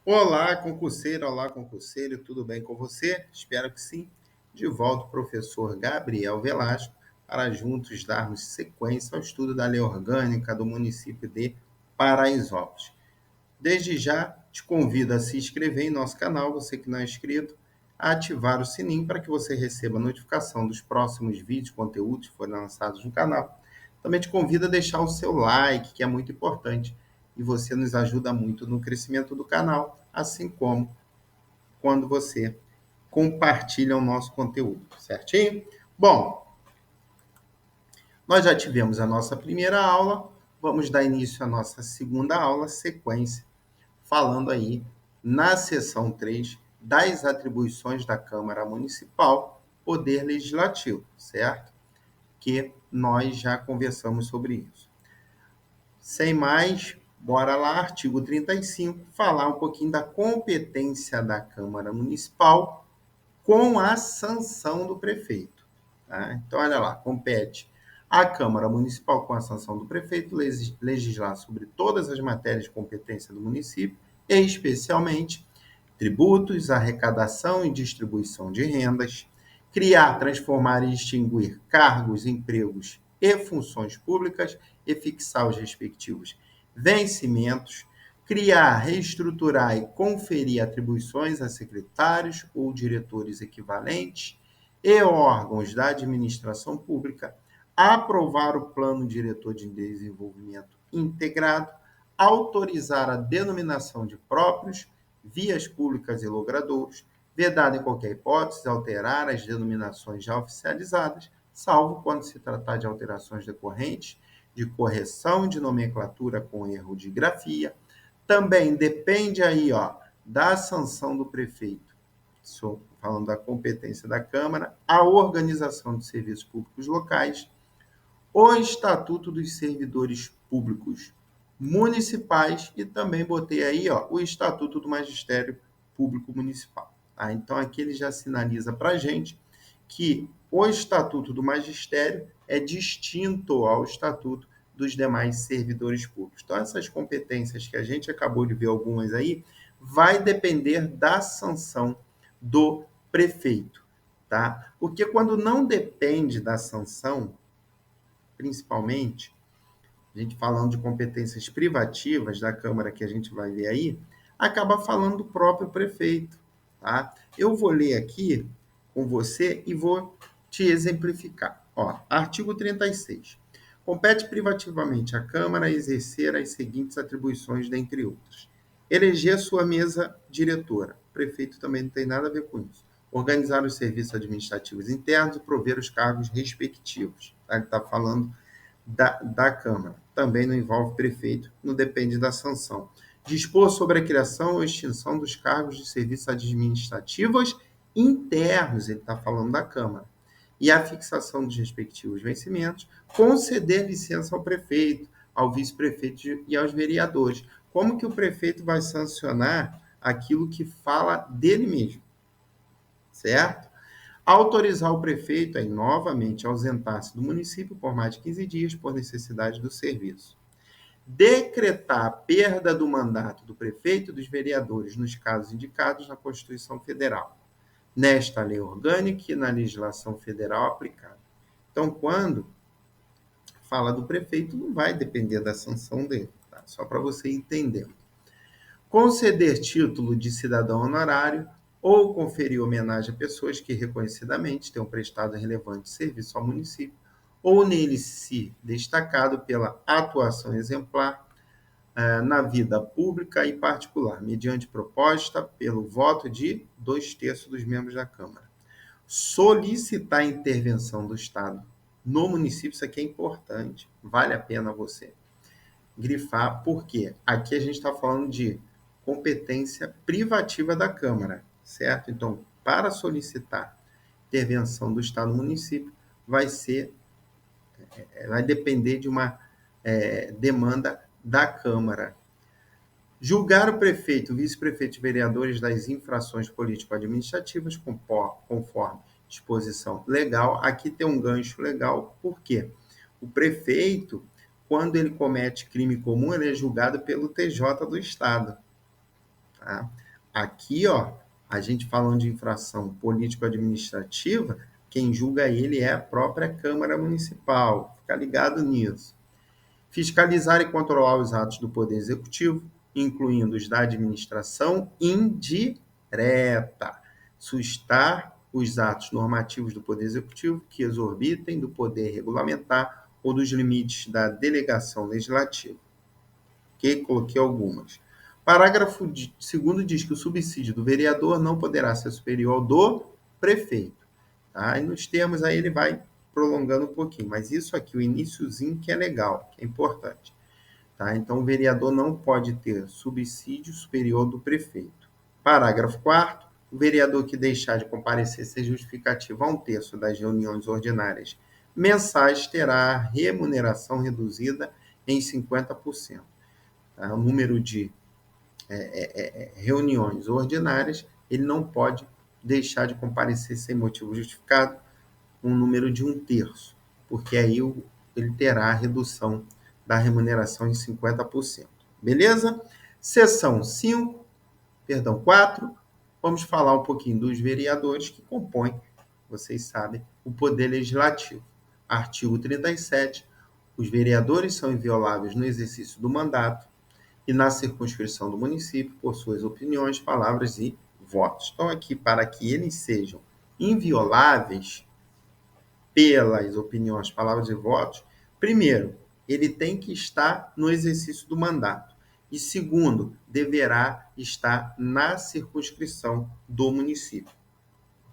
Olá, concurseiro, tudo bem com você? Espero que sim. De volta, o professor Gabriel Velasco, para juntos darmos sequência ao estudo da lei orgânica do município de Paraisópolis. Desde já, te convido a se inscrever em nosso canal, você que não é inscrito, a ativar o sininho para que você receba a notificação dos próximos vídeos, conteúdos que forem lançados no canal. Também te convido a deixar o seu like, que é muito importante, e você nos ajuda muito no crescimento do canal, assim como quando você compartilha o nosso conteúdo, certinho? Bom, nós já tivemos a nossa primeira aula, vamos dar início à nossa segunda aula, sequência, falando aí na seção 3 das atribuições da Câmara Municipal, Poder Legislativo, certo? Que nós já conversamos sobre isso. Sem mais, bora lá, artigo 35, falar um pouquinho da competência da Câmara Municipal com a sanção do prefeito. Tá? Então, olha lá, compete à Câmara Municipal, com a sanção do prefeito, legislar sobre todas as matérias de competência do município, e especialmente tributos, arrecadação e distribuição de rendas, criar, transformar e extinguir cargos, empregos e funções públicas e fixar os respectivos vencimentos, criar, reestruturar e conferir atribuições a secretários ou diretores equivalentes e órgãos da administração pública, aprovar o plano diretor de desenvolvimento integrado, autorizar a denominação de próprios, vias públicas e logradouros, vedado em qualquer hipótese alterar as denominações já oficializadas, salvo quando se tratar de alterações decorrentes de correção de nomenclatura com erro de grafia. Também depende aí, da sanção do prefeito. Estou falando da competência da Câmara, a organização de serviços públicos locais, o Estatuto dos Servidores Públicos Municipais e também botei aí, o Estatuto do Magistério Público Municipal. Tá? Então, aqui ele já sinaliza para a gente que o Estatuto do Magistério é distinto ao Estatuto dos demais servidores públicos. Então, essas competências que a gente acabou de ver algumas aí, vai depender da sanção do prefeito, tá? Porque quando não depende da sanção, principalmente, a gente falando de competências privativas da Câmara que a gente vai ver aí, acaba falando do próprio prefeito, tá? Eu vou ler aqui com você e vou te exemplificar. Artigo 36. Compete privativamente à Câmara exercer as seguintes atribuições, dentre outras: eleger sua mesa diretora. O prefeito também não tem nada a ver com isso. Organizar os serviços administrativos internos e prover os cargos respectivos. Tá? Ele está falando da Câmara. Também não envolve prefeito, não depende da sanção. Dispor sobre a criação ou extinção dos cargos de serviços administrativos internos, ele está falando da Câmara. E a fixação dos respectivos vencimentos, conceder licença ao prefeito, ao vice-prefeito e aos vereadores. Como que o prefeito vai sancionar aquilo que fala dele mesmo, certo? Autorizar o prefeito a novamente ausentar-se do município por mais de 15 dias por necessidade do serviço. Decretar a perda do mandato do prefeito e dos vereadores nos casos indicados na Constituição Federal, nesta lei orgânica e na legislação federal aplicada. Então, quando fala do prefeito, não vai depender da sanção dele, tá? Só para você entender. Conceder título de cidadão honorário ou conferir homenagem a pessoas que reconhecidamente tenham prestado relevante serviço ao município ou nele se destacado pela atuação exemplar na vida pública e particular, mediante proposta pelo voto de 2/3 dos membros da Câmara. Solicitar a intervenção do Estado no município, isso aqui é importante, vale a pena você grifar, porque aqui a gente está falando de competência privativa da Câmara, certo? Então, para solicitar intervenção do Estado no município, vai depender de uma demanda da Câmara. Julgar o prefeito, o vice-prefeito e vereadores das infrações político-administrativas conforme disposição legal. Aqui tem um gancho legal, por quê? O prefeito, quando ele comete crime comum, ele é julgado pelo TJ do Estado. Tá? Aqui, ó, a gente falando de infração político-administrativa, quem julga ele é a própria Câmara Municipal. Fica ligado nisso. Fiscalizar e controlar os atos do Poder Executivo, incluindo os da administração indireta. Sustar os atos normativos do Poder Executivo que exorbitem do poder regulamentar ou dos limites da delegação legislativa. Ok? Coloquei algumas. Parágrafo 2º diz que o subsídio do vereador não poderá ser superior ao do prefeito. Tá? E nos termos aí ele vai prolongando um pouquinho, mas isso aqui, o iniciozinho que é legal, que é importante. Tá? Então, o vereador não pode ter subsídio superior do prefeito. Parágrafo 4º, o vereador que deixar de comparecer sem justificativa a 1/3 das reuniões ordinárias mensais terá remuneração reduzida em 50%. Tá? O número de reuniões ordinárias, ele não pode deixar de comparecer sem motivo justificado um número de 1/3, porque aí ele terá a redução da remuneração em 50%. Beleza? Seção 4, vamos falar um pouquinho dos vereadores que compõem, vocês sabem, o Poder Legislativo. Artigo 37, os vereadores são invioláveis no exercício do mandato e na circunscrição do município por suas opiniões, palavras e votos. Então, aqui, para que eles sejam invioláveis pelas opiniões, palavras e votos, primeiro, ele tem que estar no exercício do mandato. E segundo, deverá estar na circunscrição do município.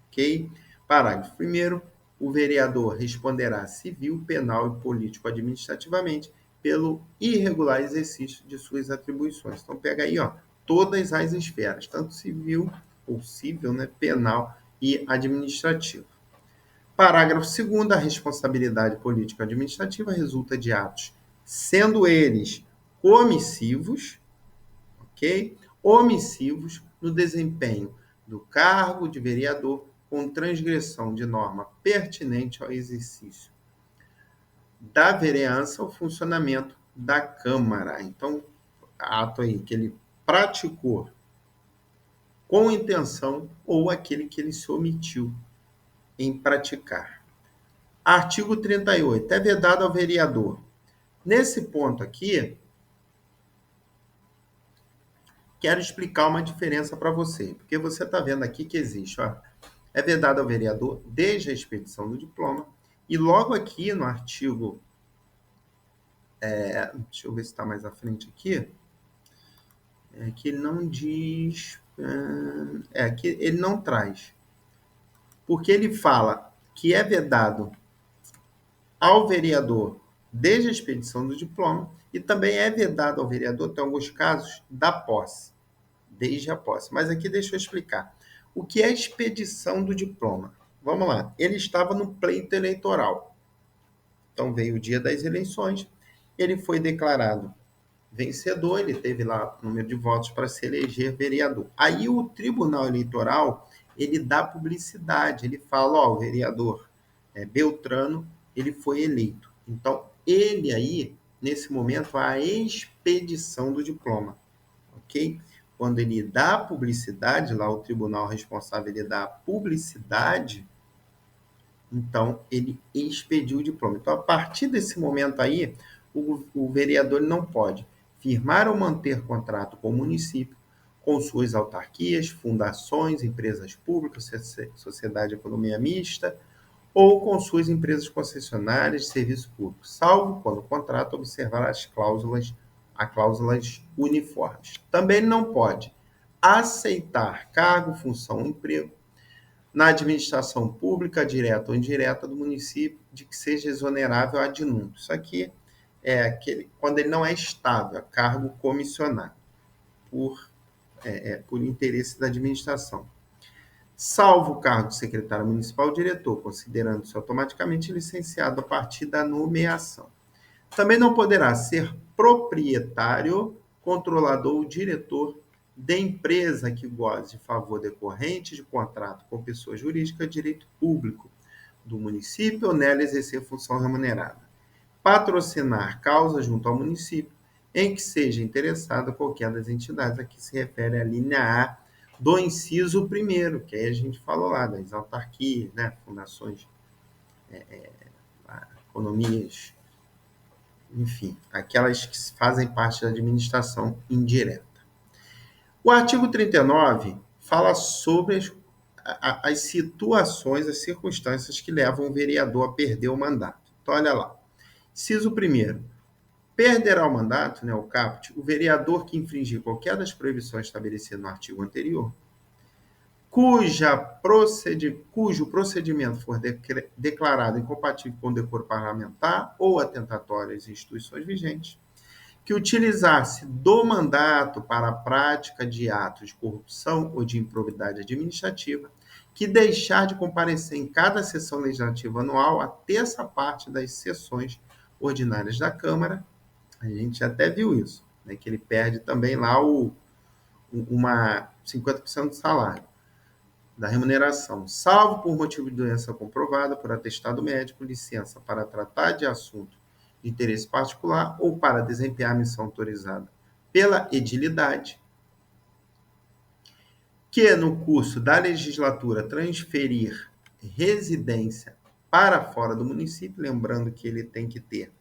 Ok? Parágrafo 1º, o vereador responderá civil, penal e político-administrativamente pelo irregular exercício de suas atribuições. Então, pega aí, ó, todas as esferas, tanto civil, né, penal e administrativo. Parágrafo 2º, a responsabilidade político-administrativa resulta de atos, sendo eles omissivos, ok? Omissivos no desempenho do cargo de vereador com transgressão de norma pertinente ao exercício da vereança ou funcionamento da Câmara. Então, ato aí que ele praticou com intenção ou aquele que ele se omitiu em praticar. Artigo 38. É vedado ao vereador. Nesse ponto aqui, quero explicar uma diferença para você, porque você está vendo aqui que existe, ó, é vedado ao vereador desde a expedição do diploma, e logo aqui no artigo, deixa eu ver se está mais à frente aqui, que ele não diz, que ele não traz, porque ele fala que é vedado ao vereador desde a expedição do diploma e também é vedado ao vereador, tem alguns casos, da posse, desde a posse. Mas aqui deixa eu explicar. O que é a expedição do diploma? Vamos lá. Ele estava no pleito eleitoral. Então veio o dia das eleições, ele foi declarado vencedor, ele teve lá o número de votos para se eleger vereador. Aí o Tribunal Eleitoral, ele dá publicidade, ele fala, ó, o vereador Beltrano, ele foi eleito. Então, ele aí, nesse momento, a expedição do diploma, ok? Quando ele dá publicidade, lá o tribunal responsável, ele dá publicidade, então ele expediu o diploma. Então, a partir desse momento aí, o vereador não pode firmar ou manter contrato com o município, com suas autarquias, fundações, empresas públicas, sociedade de economia mista, ou com suas empresas concessionárias de serviço público, salvo quando o contrato observar as cláusulas uniformes. Também não pode aceitar cargo, função ou emprego na administração pública, direta ou indireta do município, de que seja exonerável ad nuntum. Isso aqui é quando ele não é estável, é cargo comissionado, por interesse da administração. Salvo o cargo de secretário municipal ou diretor, considerando-se automaticamente licenciado a partir da nomeação. Também não poderá ser proprietário, controlador ou diretor de empresa que goze de favor decorrente de contrato com pessoa jurídica de direito público do município ou nela exercer função remunerada. Patrocinar causa junto ao município em que seja interessada qualquer das entidades. Aqui se refere à linha A do inciso primeiro, que aí a gente falou lá das autarquias, né, fundações, economias, enfim, aquelas que fazem parte da administração indireta. O artigo 39 fala sobre as situações, as circunstâncias que levam o vereador a perder o mandato. Então, olha lá. Inciso primeiro. Perderá o mandato, né, o caput, o vereador que infringir qualquer das proibições estabelecidas no artigo anterior, cujo procedimento for declarado incompatível com o decoro parlamentar ou atentatório às instituições vigentes, que utilizar-se do mandato para a prática de atos de corrupção ou de improbidade administrativa, que deixar de comparecer em cada sessão legislativa anual a terça parte das sessões ordinárias da Câmara. A gente até viu isso, né, que ele perde também lá uma 50% do salário, da remuneração, salvo por motivo de doença comprovada por atestado médico, licença para tratar de assunto de interesse particular ou para desempenhar a missão autorizada pela edilidade, que no curso da legislatura transferir residência para fora do município, lembrando que ele tem que ter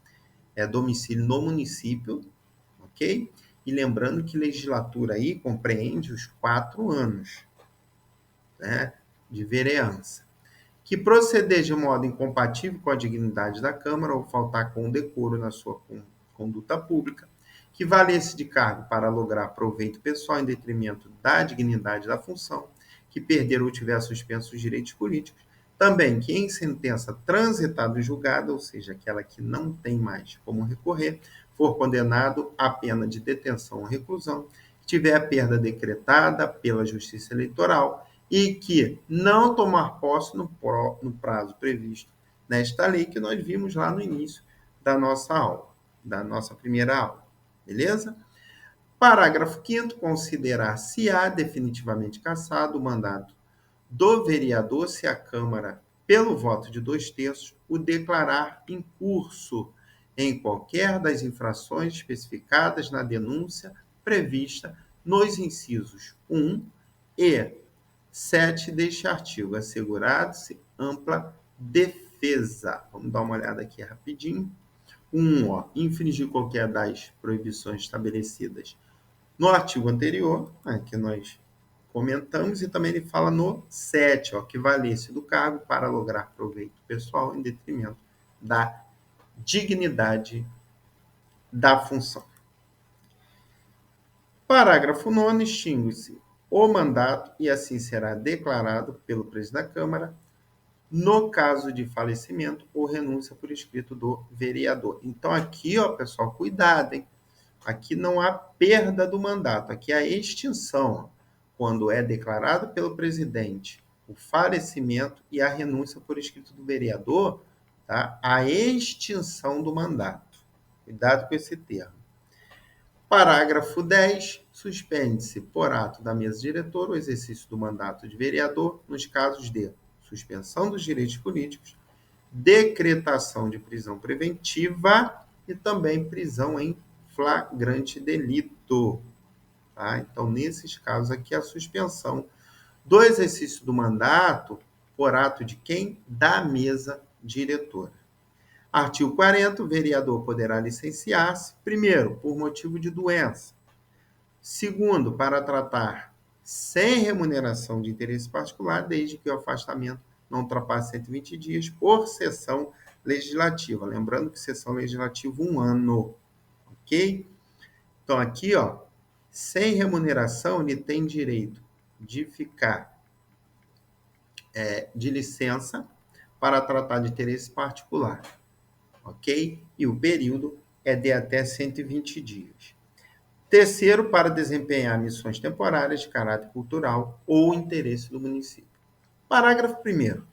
domicílio no município, ok? E lembrando que legislatura aí compreende os 4 anos, né, de vereança. Que proceder de modo incompatível com a dignidade da Câmara ou faltar com o decoro na sua conduta pública, que valesse de cargo para lograr proveito pessoal em detrimento da dignidade da função, que perder ou tiver suspenso os direitos políticos, também que em sentença transitada e julgada, ou seja, aquela que não tem mais como recorrer, for condenado à pena de detenção ou reclusão, que tiver a perda decretada pela Justiça Eleitoral e que não tomar posse no prazo previsto nesta lei que nós vimos lá no início da nossa aula, da nossa primeira aula. Beleza? Parágrafo 5º, considerar-se-á definitivamente cassado o mandato do vereador se a Câmara, pelo voto de 2/3, o declarar em curso em qualquer das infrações especificadas na denúncia prevista nos incisos 1 e 7 deste artigo, assegurado-se ampla defesa. Vamos dar uma olhada aqui rapidinho. 1. Infringir qualquer das proibições estabelecidas no artigo anterior, que nós comentamos, e também ele fala no 7, que valesse do cargo para lograr proveito pessoal em detrimento da dignidade da função. Parágrafo 9º, extingue-se o mandato e assim será declarado pelo presidente da Câmara no caso de falecimento ou renúncia por escrito do vereador. Então aqui, pessoal, cuidado, hein? Aqui não há perda do mandato, aqui há extinção, quando é declarado pelo presidente o falecimento e a renúncia por escrito do vereador, tá? A extinção do mandato. Cuidado com esse termo. Parágrafo 10. Suspende-se, por ato da mesa diretora, o exercício do mandato de vereador nos casos de suspensão dos direitos políticos, decretação de prisão preventiva e também prisão em flagrante delito. Tá? Então, nesses casos aqui, a suspensão do exercício do mandato por ato de quem? Da mesa diretora. Artigo 40, o vereador poderá licenciar-se, primeiro, por motivo de doença. Segundo, para tratar sem remuneração de interesse particular, desde que o afastamento não ultrapasse 120 dias por sessão legislativa. Lembrando que sessão legislativa, 1 ano. Ok? Então, aqui, sem remuneração, ele tem direito de ficar de licença para tratar de interesse particular. Ok? E o período é de até 120 dias. Terceiro, para desempenhar missões temporárias de caráter cultural ou interesse do município. Parágrafo 1º.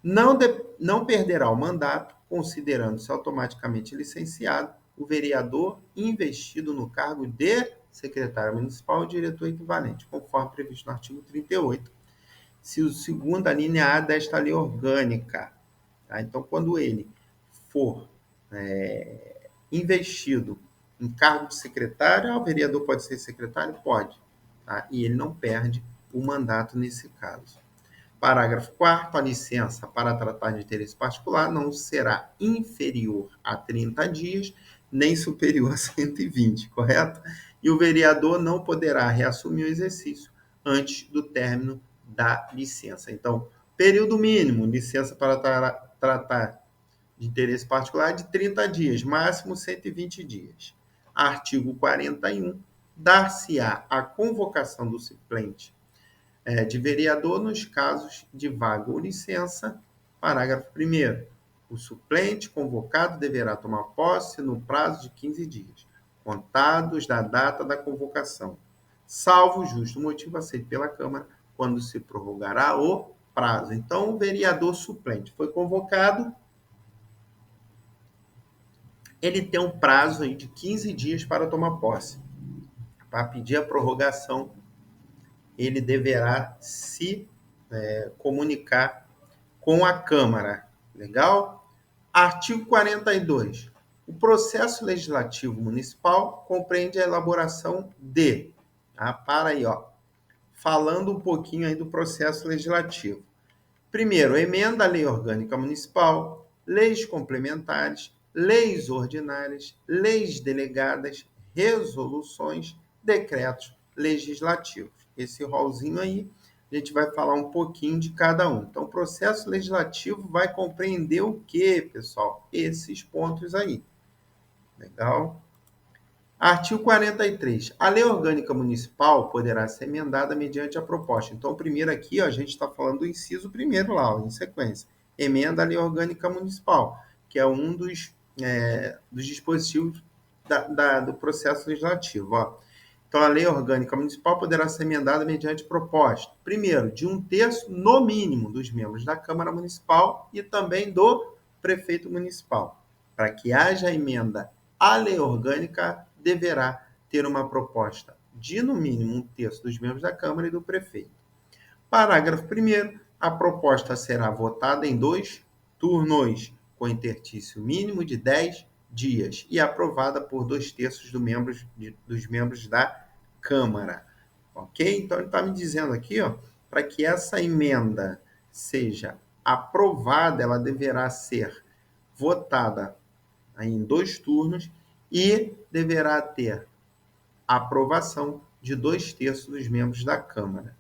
Não perderá o mandato, considerando-se automaticamente licenciado, o vereador investido no cargo de secretário municipal ou diretor equivalente, conforme previsto no artigo 38, se o segundo, a linha A desta lei orgânica. Tá? Então, quando ele for investido em cargo de secretário, o vereador pode ser secretário? Pode. Tá? E ele não perde o mandato nesse caso. Parágrafo 4º, a licença para tratar de interesse particular não será inferior a 30 dias, nem superior a 120, correto? E o vereador não poderá reassumir o exercício antes do término da licença. Então, período mínimo, licença para tratar de interesse particular de 30 dias, máximo 120 dias. Artigo 41, dar-se-á a convocação do suplente de vereador nos casos de vaga ou licença. Parágrafo 1º. O suplente convocado deverá tomar posse no prazo de 15 dias, contados da data da convocação, salvo justo motivo aceito pela Câmara, quando se prorrogará o prazo. Então, o vereador suplente foi convocado, ele tem um prazo aí de 15 dias para tomar posse. Para pedir a prorrogação, ele deverá se comunicar com a Câmara. Legal? Artigo 42. O processo legislativo municipal compreende a elaboração de... Tá? Para aí, ó. Falando um pouquinho aí do processo legislativo. Primeiro, emenda à lei orgânica municipal, leis complementares, leis ordinárias, leis delegadas, resoluções, decretos legislativos. Esse rolzinho aí, a gente vai falar um pouquinho de cada um. Então, o processo legislativo vai compreender o quê, pessoal? Esses pontos aí. Legal? Artigo 43. A lei orgânica municipal poderá ser emendada mediante a proposta. Então, primeiro aqui, ó, a gente está falando do inciso primeiro lá, ó, em sequência. Emenda à lei orgânica municipal, que é um dos dispositivos do processo legislativo. Ó. Então, a lei orgânica municipal poderá ser emendada mediante proposta. Primeiro, de 1/3, no mínimo, dos membros da Câmara Municipal e também do prefeito municipal. Para que haja emenda à lei orgânica, deverá ter uma proposta de, no mínimo, 1/3 dos membros da Câmara e do prefeito. Parágrafo 1º. A proposta será votada em 2 turnos, com interstício mínimo de 10 dias e aprovada por 2/3 dos membros da Câmara. Ok? Então, ele está me dizendo aqui, ó, para que essa emenda seja aprovada, ela deverá ser votada em 2 turnos e deverá ter aprovação de 2/3 dos membros da Câmara.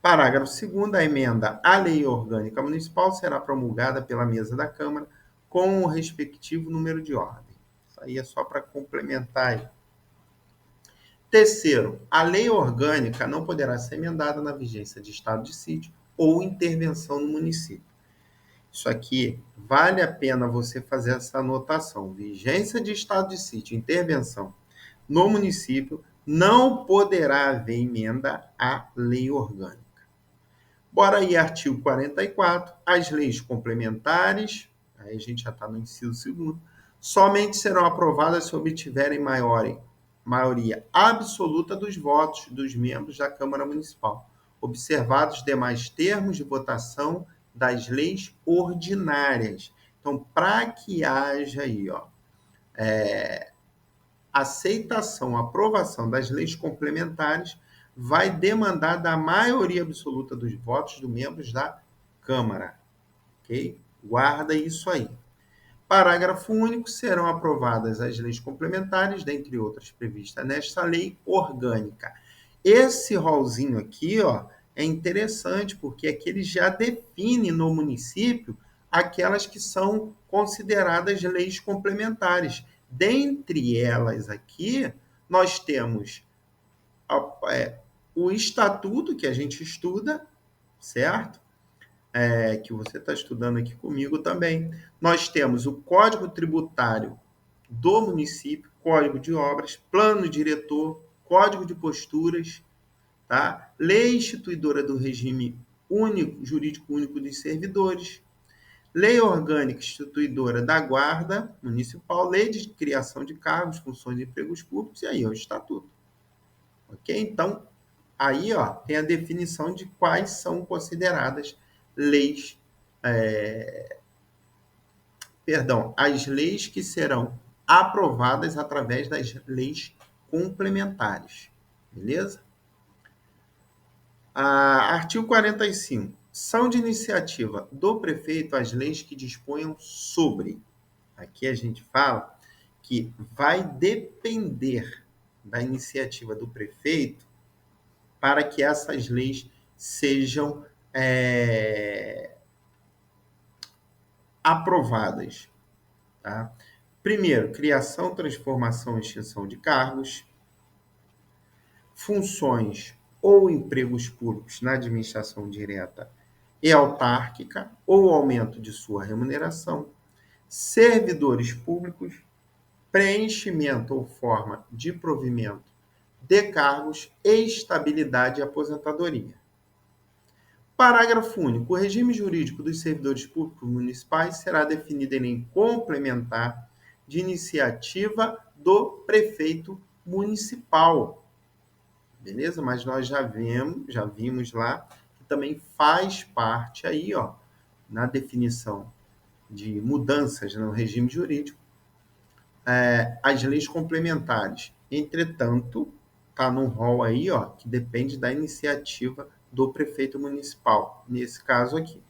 Parágrafo 2º. A emenda à lei orgânica municipal será promulgada pela mesa da Câmara com o respectivo número de ordem. Isso aí é só para complementar aí. Terceiro, a lei orgânica não poderá ser emendada na vigência de estado de sítio ou intervenção no município. Isso aqui vale a pena você fazer essa anotação. Vigência de estado de sítio, intervenção no município, não poderá haver emenda à lei orgânica. Bora aí, artigo 44. As leis complementares, aí a gente já está no inciso 2º, somente serão aprovadas se obtiverem maioria absoluta dos votos dos membros da Câmara Municipal, observados os demais termos de votação das leis ordinárias. Então, para que haja aí, ó, aceitação, aprovação das leis complementares, vai demandar da maioria absoluta dos votos dos membros da Câmara. Ok? Guarda isso aí. Parágrafo único. Serão aprovadas as leis complementares, dentre outras previstas nesta lei orgânica. Esse rolzinho aqui, ó, é interessante, porque aqui ele já define no município aquelas que são consideradas leis complementares. Dentre elas aqui, nós temos o estatuto que a gente estuda, certo? Que você está estudando aqui comigo também. Nós temos o Código Tributário do município, Código de Obras, Plano Diretor, Código de Posturas, tá? Lei instituidora do regime jurídico único dos servidores, Lei orgânica instituidora da Guarda Municipal, Lei de criação de cargos, funções e empregos públicos, e aí é o Estatuto. Ok? Então, aí ó, tem a definição de quais são consideradas leis, as leis que serão aprovadas através das leis complementares. Beleza? Artigo 45. São de iniciativa do prefeito as leis que disponham sobre. Aqui a gente fala que vai depender da iniciativa do prefeito para que essas leis sejam aprovadas. Tá? Primeiro, criação, transformação e extinção de cargos, funções ou empregos públicos na administração direta e autárquica ou aumento de sua remuneração, servidores públicos, preenchimento ou forma de provimento de cargos, estabilidade e aposentadoria. Parágrafo único. O regime jurídico dos servidores públicos municipais será definido em lei complementar de iniciativa do prefeito municipal. Beleza? Mas nós já vimos lá que também faz parte aí, ó, na definição de mudanças no regime jurídico, as leis complementares. Entretanto, está no rol aí, ó, que depende da iniciativa do prefeito municipal, nesse caso aqui.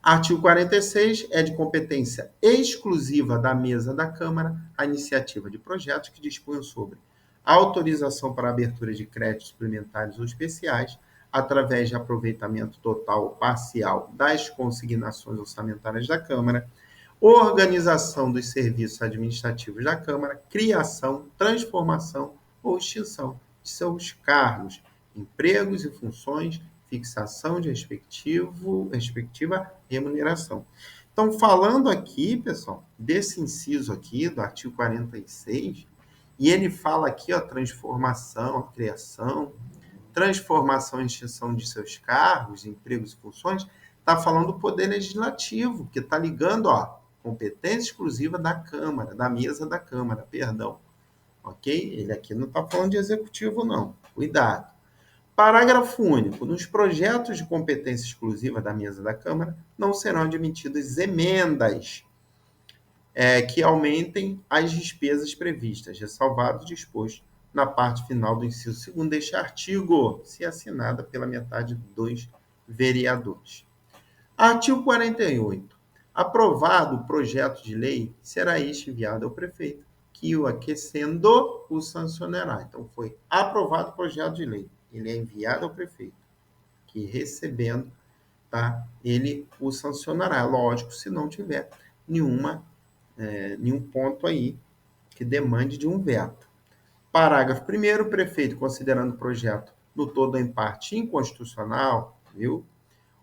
Artigo 46 é de competência exclusiva da mesa da Câmara a iniciativa de projetos que dispunham sobre autorização para abertura de créditos suplementares ou especiais, através de aproveitamento total ou parcial das consignações orçamentárias da Câmara, organização dos serviços administrativos da Câmara, criação, transformação ou extinção de seus cargos, empregos e funções, fixação de respectiva remuneração. Então, falando aqui, pessoal, desse inciso aqui do artigo 46, e ele fala aqui, ó, transformação, criação, transformação e extinção de seus cargos, empregos e funções, está falando do Poder Legislativo, que está ligando, ó, competência exclusiva da Câmara, da mesa da Câmara, perdão. Ok? Ele aqui não está falando de executivo, não. Cuidado. Parágrafo único. Nos projetos de competência exclusiva da mesa da Câmara, não serão admitidas emendas que aumentem as despesas previstas, ressalvado o disposto na parte final do inciso 2º deste artigo, se assinada pela metade dos vereadores. Artigo 48. Aprovado o projeto de lei, será este enviado ao prefeito, que o aquecendo o sancionará. Então, foi aprovado o projeto de lei. Ele é enviado ao prefeito, que recebendo, tá, ele o sancionará. Lógico, se não tiver nenhum ponto aí que demande de um veto. Parágrafo 1º, o prefeito, considerando o projeto no todo ou em parte inconstitucional, viu?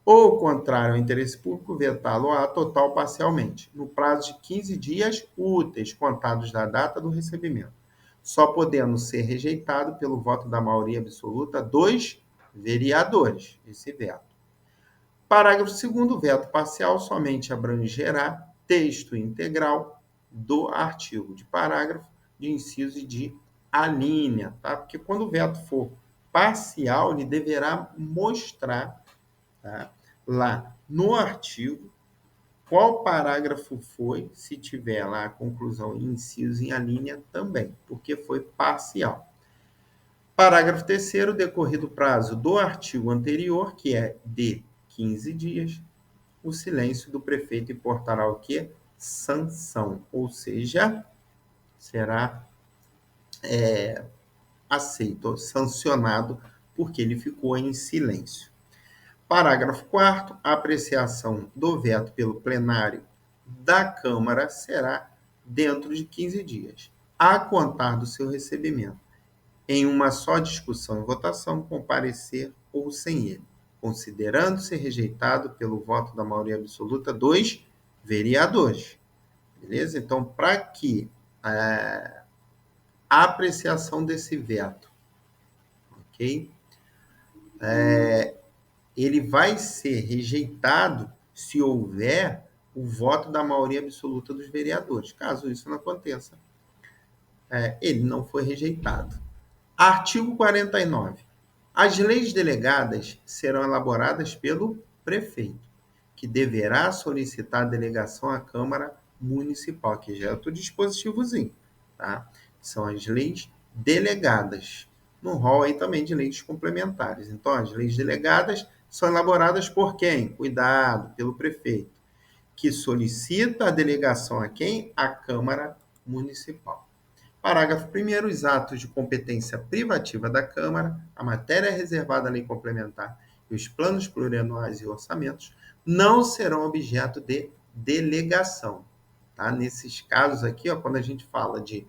Ou contrário ao interesse público, vetá-lo-á total ou parcialmente, no prazo de 15 dias úteis, contados da data do recebimento, só podendo ser rejeitado pelo voto da maioria absoluta dos vereadores, esse veto. Parágrafo 2º, veto parcial somente abrangerá texto integral do artigo, de parágrafo, de inciso e de alínea, tá? Porque quando o veto for parcial, ele deverá mostrar, tá, lá no artigo qual parágrafo foi, se tiver lá a conclusão em inciso em alínea também, porque foi parcial. Parágrafo 3º, decorrido o prazo do artigo anterior, que é de 15 dias, o silêncio do prefeito importará o quê? Sanção, ou seja, será aceito, ou sancionado, porque ele ficou em silêncio. Parágrafo 4º, a apreciação do veto pelo plenário da Câmara será dentro de 15 dias, a contar do seu recebimento, em uma só discussão e votação, com parecer ou sem ele, considerando-se rejeitado pelo voto da maioria absoluta dos vereadores. Beleza? Então, para que a apreciação desse veto, ok? Ele vai ser rejeitado se houver o voto da maioria absoluta dos vereadores. Caso isso não aconteça, ele não foi rejeitado. Artigo 49. As leis delegadas serão elaboradas pelo prefeito, que deverá solicitar a delegação à Câmara municipal. Aqui já é outro dispositivozinho, tá? São as leis delegadas, no rol aí também de leis complementares. Então, as leis delegadas são elaboradas por quem? Cuidado, pelo prefeito, que solicita a delegação a quem? A Câmara Municipal. Parágrafo 1º. Os atos de competência privativa da Câmara, a matéria reservada à lei complementar e os planos plurianuais e orçamentos não serão objeto de delegação. Tá? Nesses casos aqui, ó, quando a gente fala de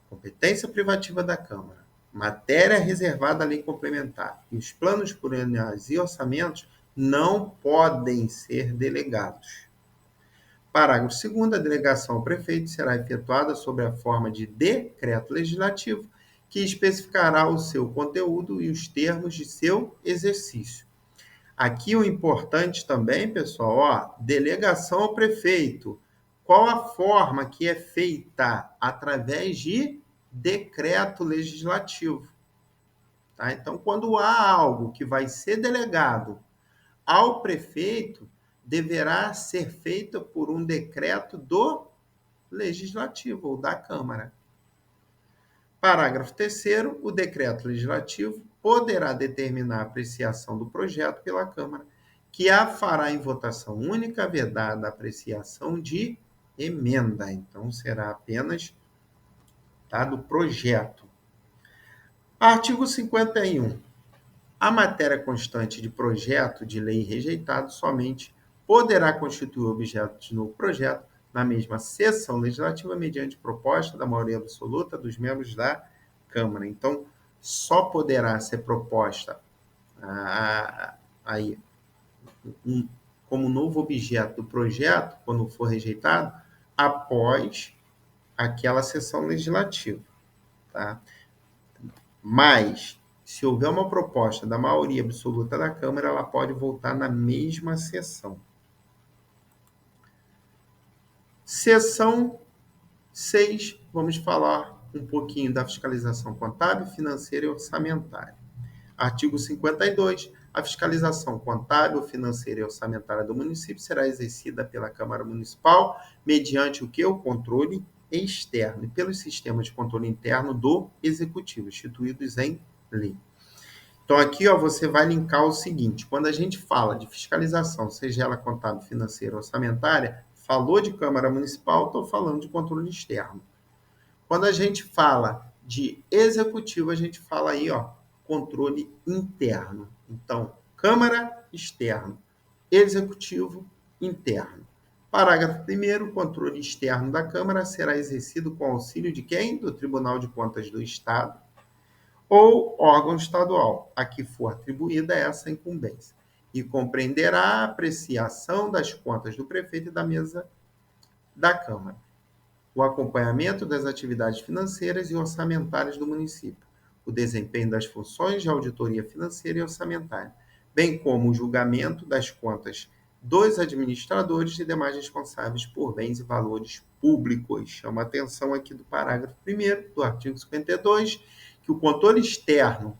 competência privativa da Câmara, matéria reservada à lei complementar e os planos plurianuais e orçamentos não podem ser delegados. Parágrafo 2º. A delegação ao prefeito será efetuada sob a forma de decreto legislativo, que especificará o seu conteúdo e os termos de seu exercício. Aqui o importante também, pessoal, ó, delegação ao prefeito. Qual a forma que é feita? Através de decreto legislativo. Tá? Então, quando há algo que vai ser delegado ao prefeito, deverá ser feita por um decreto do legislativo ou da Câmara. Parágrafo 3º. O decreto legislativo poderá determinar a apreciação do projeto pela Câmara, que a fará em votação única, vedada a apreciação de emenda. Então, será apenas do projeto. Artigo 51. A matéria constante de projeto de lei rejeitado somente poderá constituir objeto de novo projeto na mesma sessão legislativa mediante proposta da maioria absoluta dos membros da Câmara. Então, só poderá ser proposta aí como novo objeto do projeto, quando for rejeitado, após aquela sessão legislativa. Tá? Mas, se houver uma proposta da maioria absoluta da Câmara, ela pode voltar na mesma sessão. Seção 6, vamos falar um pouquinho da fiscalização contábil, financeira e orçamentária. Artigo 52. A fiscalização contábil, financeira e orçamentária do município será exercida pela Câmara Municipal mediante o que? O controle externo e pelos sistemas de controle interno do Executivo, instituídos em lei. Então, aqui você vai linkar o seguinte: quando a gente fala de fiscalização, seja ela contábil, financeira ou orçamentária, falou de Câmara Municipal, estou falando de controle externo. Quando a gente fala de executivo, a gente fala aí, controle interno. Então, Câmara, externo. Executivo, interno. Parágrafo 1º. O controle externo da Câmara será exercido com auxílio de quem? Do Tribunal de Contas do Estado ou órgão estadual a que for atribuída essa incumbência, e compreenderá a apreciação das contas do prefeito e da mesa da Câmara, o acompanhamento das atividades financeiras e orçamentárias do município, o desempenho das funções de auditoria financeira e orçamentária, bem como o julgamento das contas dos administradores e demais responsáveis por bens e valores públicos. Chama a atenção aqui do parágrafo 1º do artigo 52, que o controle externo,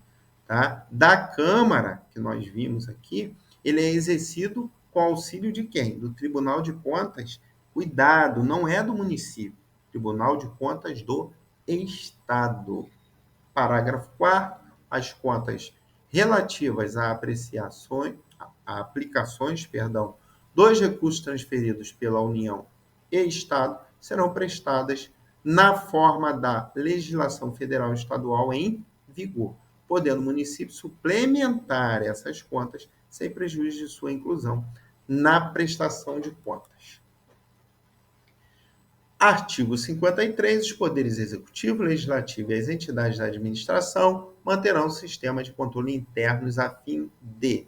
da Câmara, que nós vimos aqui, ele é exercido com auxílio de quem? Do Tribunal de Contas. Cuidado, não é do município. Tribunal de Contas do Estado. Parágrafo 4º. As contas relativas a aplicações, dos recursos transferidos pela União e Estado serão prestadas na forma da legislação federal e estadual em vigor, podendo o município suplementar essas contas sem prejuízo de sua inclusão na prestação de contas. Artigo 53. Os poderes executivo, legislativo e as entidades da administração manterão o sistema de controle internos a fim de...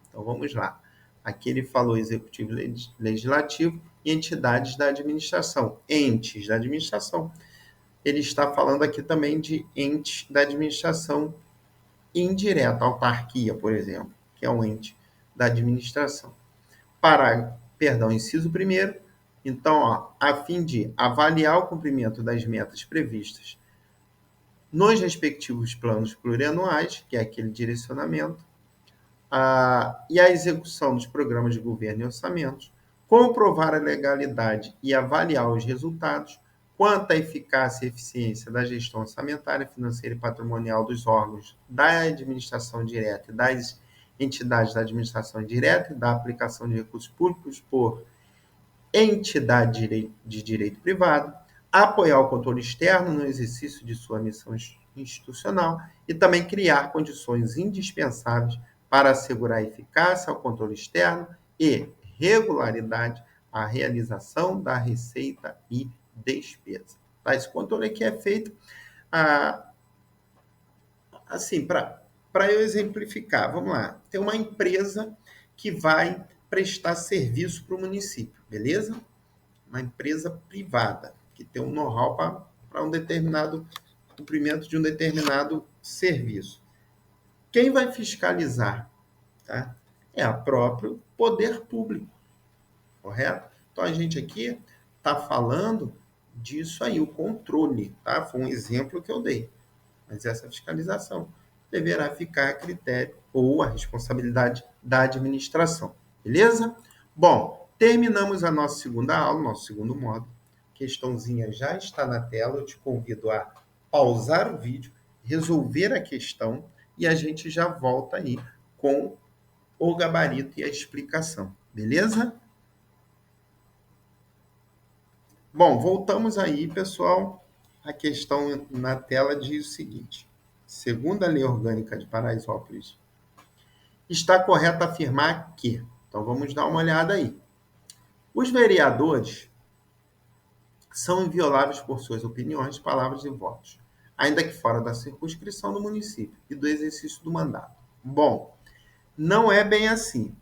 Então, vamos lá. Aqui ele falou executivo, legislativo e entidades da administração. Entes da administração. Ele está falando aqui também de entes da administração indireta, autarquia, por exemplo, que é um ente da administração. Inciso 1º. Então, a fim de avaliar o cumprimento das metas previstas nos respectivos planos plurianuais, que é aquele direcionamento, e a execução dos programas de governo e orçamentos, comprovar a legalidade e avaliar os resultados quanto à eficácia e eficiência da gestão orçamentária, financeira e patrimonial dos órgãos da administração direta e das entidades da administração direta e da aplicação de recursos públicos por entidade de direito privado, apoiar o controle externo no exercício de sua missão institucional e também criar condições indispensáveis para assegurar a eficácia ao controle externo e regularidade à realização da receita e despesa. Tá? Esse controle aqui é feito assim, para eu exemplificar, vamos lá. Tem uma empresa que vai prestar serviço para o município, beleza? Uma empresa privada, que tem um know-how para um determinado cumprimento de um determinado serviço. Quem vai fiscalizar? Tá? É o próprio poder público, correto? Então, a gente aqui está falando disso aí, o controle, tá? Foi um exemplo que eu dei. Mas essa fiscalização deverá ficar a critério ou a responsabilidade da administração. Beleza? Bom, terminamos a nossa segunda aula, nosso segundo módulo. Questãozinha já está na tela. Eu te convido a pausar o vídeo, resolver a questão e a gente já volta aí com o gabarito e a explicação. Beleza? Bom, voltamos aí, pessoal. A questão na tela diz o seguinte: segundo a Lei Orgânica de Paraisópolis, está correto afirmar que... Então, vamos dar uma olhada aí. Os vereadores são invioláveis por suas opiniões, palavras e votos, ainda que fora da circunscrição do município e do exercício do mandato. Bom, não é bem assim.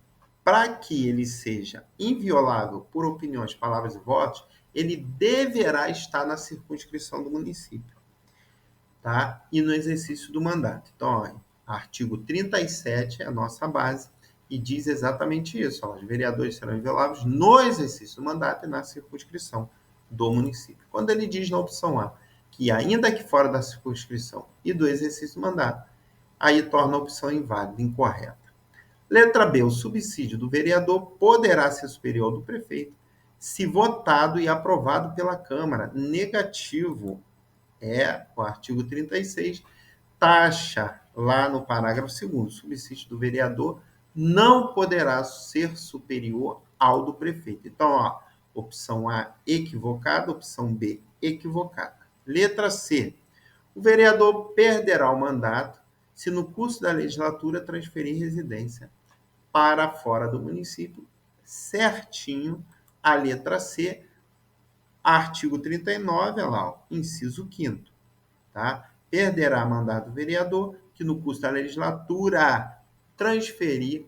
Para que ele seja inviolável por opiniões, palavras e votos, ele deverá estar na circunscrição do município, tá? E no exercício do mandato. Então, olha, artigo 37 é a nossa base e diz exatamente isso. Ó, os vereadores serão invioláveis no exercício do mandato e na circunscrição do município. Quando ele diz na opção A que ainda que fora da circunscrição e do exercício do mandato, aí torna a opção inválida, incorreta. Letra B. O subsídio do vereador poderá ser superior ao do prefeito se votado e aprovado pela Câmara. Negativo. É o artigo 36, taxa lá no parágrafo 2º, o subsídio do vereador não poderá ser superior ao do prefeito. Então, ó, opção A equivocada, opção B equivocada. Letra C. O vereador perderá o mandato se no curso da legislatura transferir residência para fora do município. Certinho, a letra C, artigo 39, olha lá, ó, inciso 5º, tá? Perderá mandato do vereador que no curso da legislatura transferir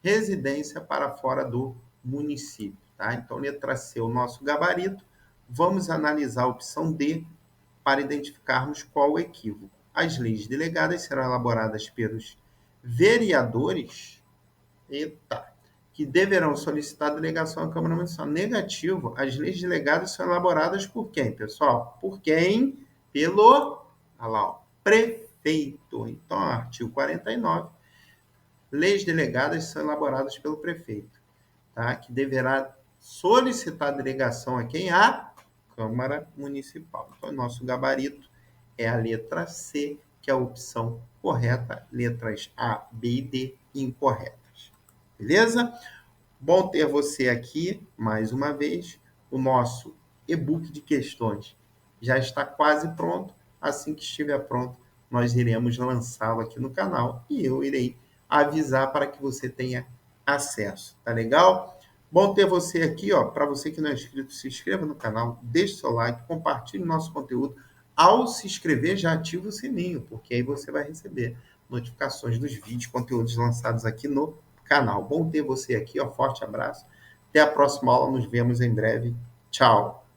residência para fora do município, tá? Então, letra C é o nosso gabarito. Vamos analisar a opção D para identificarmos qual o equívoco. As leis delegadas serão elaboradas pelos vereadores, que deverão solicitar delegação à Câmara Municipal. Negativo, as leis delegadas são elaboradas por quem, pessoal? Por quem? Pelo, olha lá, ó, prefeito. Então, artigo 49, leis delegadas são elaboradas pelo prefeito, tá? Que deverá solicitar delegação a quem? A Câmara Municipal. Então, nosso gabarito é a letra C, que é a opção correta, letras A, B e D incorretas. Beleza? Bom ter você aqui mais uma vez. O nosso e-book de questões já está quase pronto. Assim que estiver pronto, nós iremos lançá-lo aqui no canal e eu irei avisar para que você tenha acesso. Tá legal? Bom ter você aqui, ó. Para você que não é inscrito, se inscreva no canal, deixe seu like, compartilhe nosso conteúdo. Ao se inscrever, já ativa o sininho, porque aí você vai receber notificações dos vídeos, conteúdos lançados aqui no canal. Bom ter você aqui, ó. Forte abraço. Até a próxima aula, nos vemos em breve. Tchau.